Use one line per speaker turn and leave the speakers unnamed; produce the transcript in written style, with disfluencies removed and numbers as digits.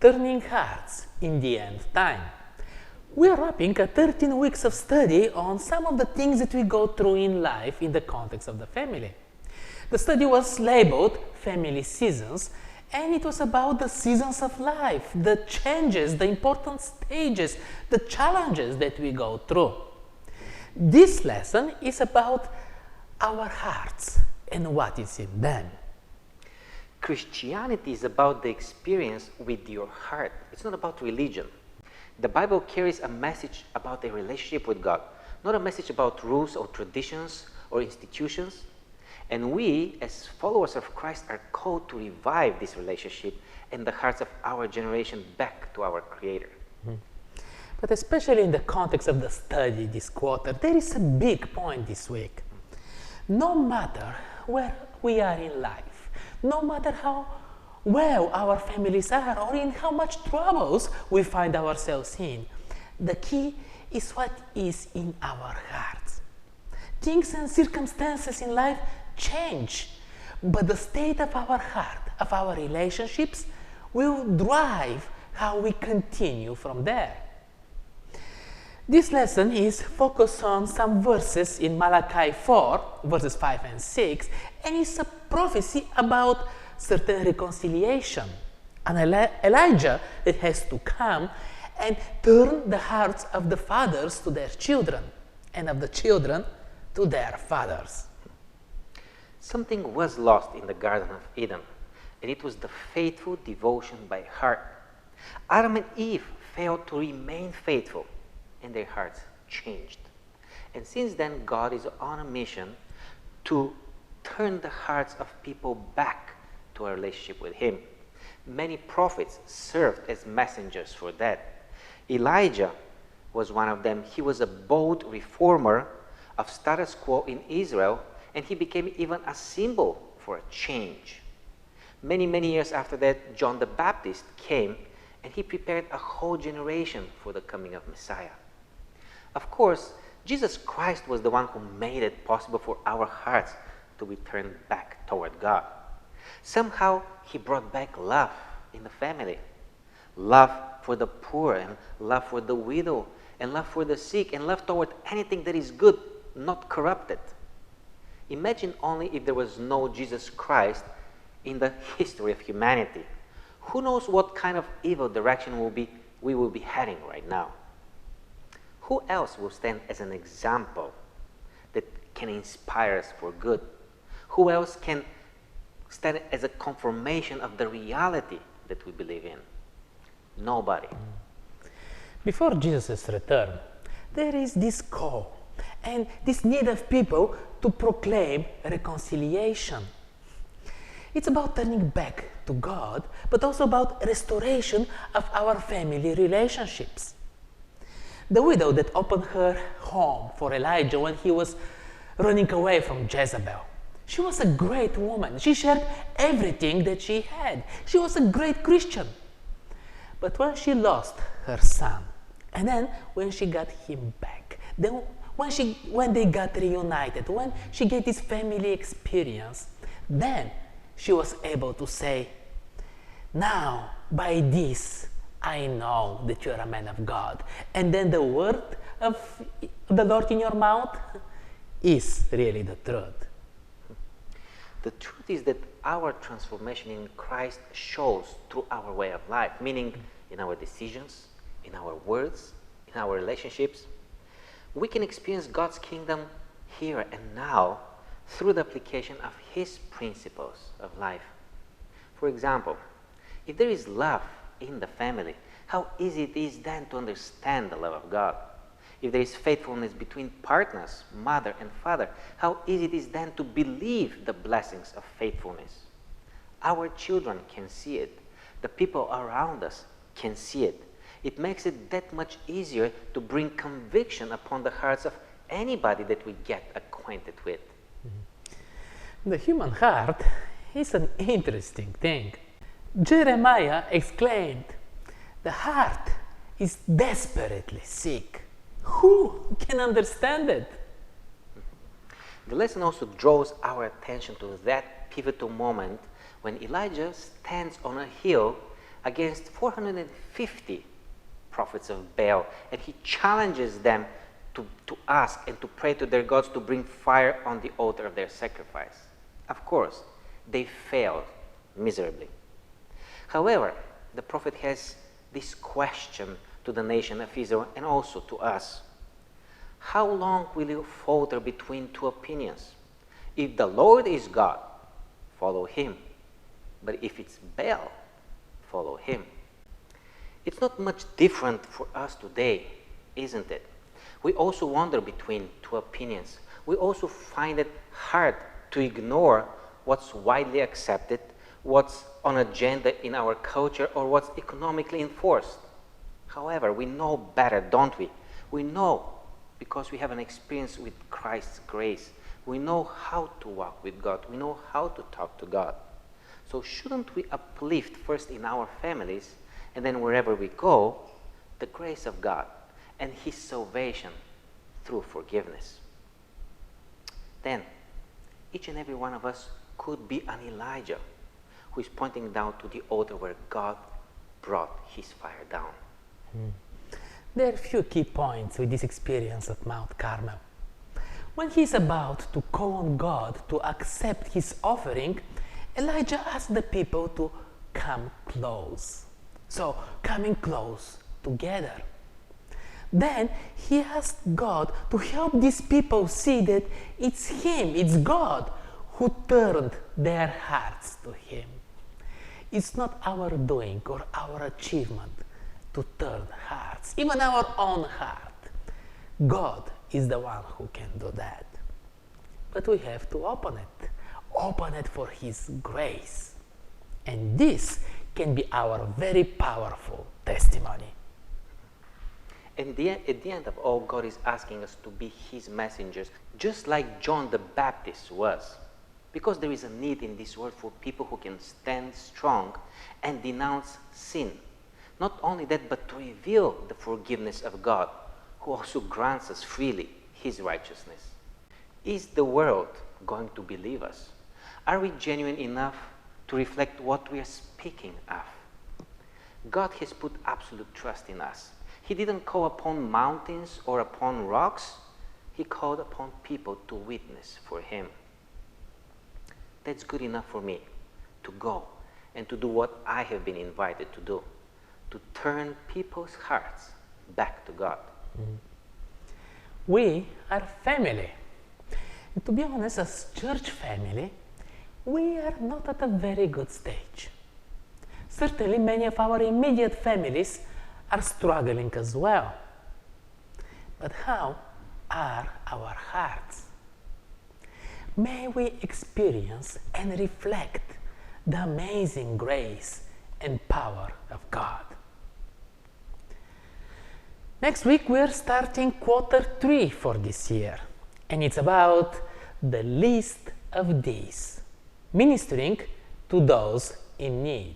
turning hearts in the end time. We're wrapping a 13 weeks of study on some of the things that we go through in life in the context of the family. The study was labeled Family Seasons, and it was about the seasons of life, the changes, the important stages, the challenges that we go through. This lesson is about our hearts and what is in them.
Christianity is about the experience with your heart. It's not about religion. The Bible carries a message about a relationship with God, not a message about rules or traditions or institutions. And we, as followers of Christ, are called to revive this relationship in the hearts of our generation back to our Creator.
But especially in the context of the study this quarter, there is a big point this week. No matter where we are in life, no matter how well our families are or in how much troubles we find ourselves in, the key is what is in our hearts. Things and circumstances in life change, but the state of our heart, of our relationships, will drive how we continue from there. This lesson is focused on some verses in Malachi 4, verses 5 and 6, and it's a prophecy about certain reconciliation. And Elijah that has to come and turn the hearts of the fathers to their children, and of the children to their fathers.
Something was lost in the Garden of Eden, and it was the faithful devotion by heart. Adam and Eve failed to remain faithful, and their hearts changed. And since then, God is on a mission to turn the hearts of people back to a relationship with Him. Many prophets served as messengers for that. Elijah was one of them. He was a bold reformer of status quo in Israel, and he became even a symbol for a change. Many, many years after that, John the Baptist came, and he prepared a whole generation for the coming of Messiah. Of course, Jesus Christ was the one who made it possible for our hearts to be turned back toward God. Somehow, He brought back love in the family. Love for the poor, and love for the widow, and love for the sick, and love toward anything that is good, not corrupted. Imagine only if there was no Jesus Christ in the history of humanity. Who knows what kind of evil direction we will be heading right now? Who else will stand as an example that can inspire us for good? Who else can stand as a confirmation of the reality that we believe in? Nobody.
Before Jesus' return, there is this call and this need of people to proclaim reconciliation. It's about turning back to God, but also about restoration of our family relationships. The widow that opened her home for Elijah when he was running away from Jezebel, she was a great woman. She shared everything that she had. She was a great Christian. But when she lost her son, and then when she got him back, then when they got reunited, when she get this family experience, then she was able to say, "Now, by this, I know that you're a man of God." And then the word of the Lord in your mouth is really the truth.
The truth is that our transformation in Christ shows through our way of life, meaning in our decisions, in our words, in our relationships. We can experience God's kingdom here and now through the application of His principles of life. For example, if there is love in the family, how easy it is then to understand the love of God. If there is faithfulness between partners, mother and father, how easy it is then to believe the blessings of faithfulness. Our children can see it. The people around us can see it. It makes it that much easier to bring conviction upon the hearts of anybody that we get acquainted with.
The human heart is an interesting thing. Jeremiah exclaimed, "The heart is desperately sick. Who can understand it?"
The lesson also draws our attention to that pivotal moment when Elijah stands on a hill against 450 prophets of Baal, and he challenges them to ask and to pray to their gods to bring fire on the altar of their sacrifice. Of course, they failed miserably. However, the prophet has this question to the nation of Israel and also to us. How long will you falter between two opinions? If the Lord is God, follow him. But if it's Baal, follow him. It's not much different for us today, isn't it? We also wander between two opinions. We also find it hard to ignore what's widely accepted, what's on agenda in our culture, or what's economically enforced. However, we know better, don't we? We know because we have an experience with Christ's grace. We know how to walk with God. We know how to talk to God. So shouldn't we uplift first in our families and then wherever we go, the grace of God and his salvation through forgiveness? Then, each and every one of us could be an Elijah who is pointing down to the altar where God brought his fire down.
There are a few key points with this experience at Mount Carmel. When he is about to call on God to accept his offering, Elijah asked the people to come close. So, coming close together. Then he asked God to help these people see that it's him, it's God, who turned their hearts to him. It's not our doing or our achievement to turn hearts, even our own heart. God is the one who can do that. But we have to open it for his grace. And this can be our very powerful testimony.
And at the end of all, God is asking us to be his messengers, just like John the Baptist was. Because there is a need in this world for people who can stand strong and denounce sin. Not only that, but to reveal the forgiveness of God, who also grants us freely his righteousness. Is the world going to believe us? Are we genuine enough to reflect what we are speaking of? God has put absolute trust in us. He didn't call upon mountains or upon rocks. He called upon people to witness for him. That's good enough for me to go and to do what I have been invited to do, to turn people's hearts back to God.
We are family. And to be honest, as church family, we are not at a very good stage. Certainly, many of our immediate families are struggling as well. But how are our hearts? May we experience and reflect the amazing grace and power of God. Next week we're starting Q3 for this year, and it's about the least of these, ministering to those in need.